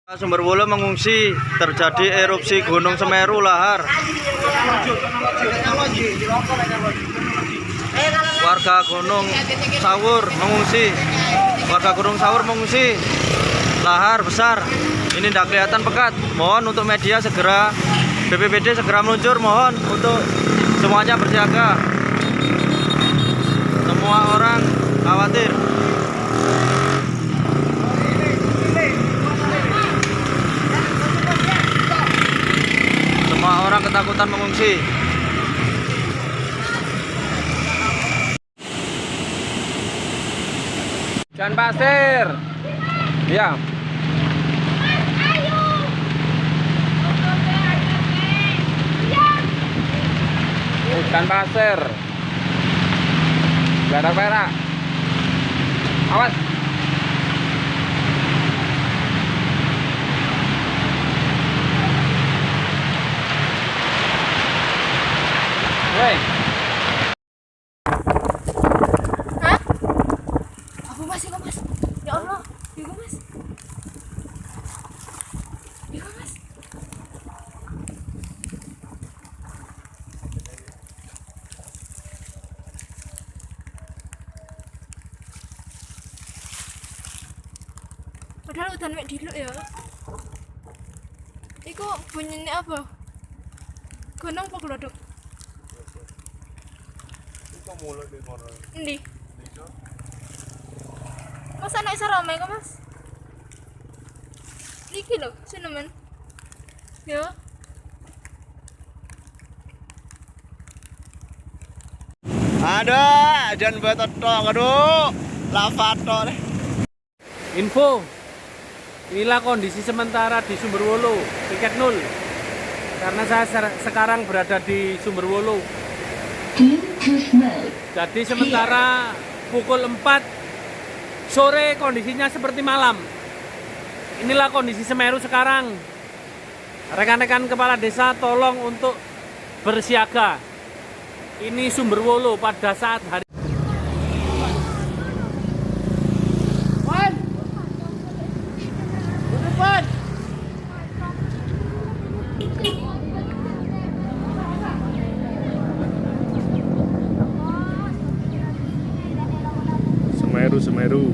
Sumberwulu mengungsi terjadi erupsi Gunung Semeru lahar. Warga Gunung Sawur mengungsi lahar besar. Ini tidak kelihatan pekat. Mohon untuk media segera, BPBD segera meluncur. Mohon untuk semuanya bersiaga. Semua orang khawatir. Semua orang ketakutan mengungsi. Ikan pasir. Ya. Ikan pasir. Perak-perak. Awas. Hei. Hah? Apa mas? Itu mas? Ya Allah, itu mas. Itu mas. Padahal udah mek diluk ya. Iku bunyinya apa? Gunung apa glodok? Endi? Mas anak isa rame kok mas? Niki lho, cinnamon. Ya. Ada, jangan buat tok, aduh, lava tok deh. Info. Inilah kondisi sementara di Sumberwulu, tiket 0. Karena saya sekarang berada di Sumberwulu. Jadi sementara pukul 4 sore kondisinya seperti malam. Inilah kondisi Semeru sekarang. Rekan-rekan kepala desa tolong untuk bersiaga. Ini Sumberwulu pada saat hari Semeru.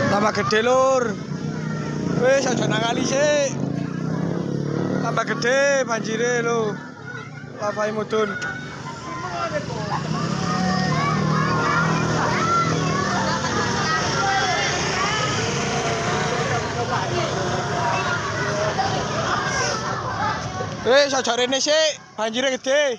Tambah gede lur. Wis aja nangali sik. Tambah gede banjire lho. Lavae mudhun. Wis aja rene sik, banjire gede.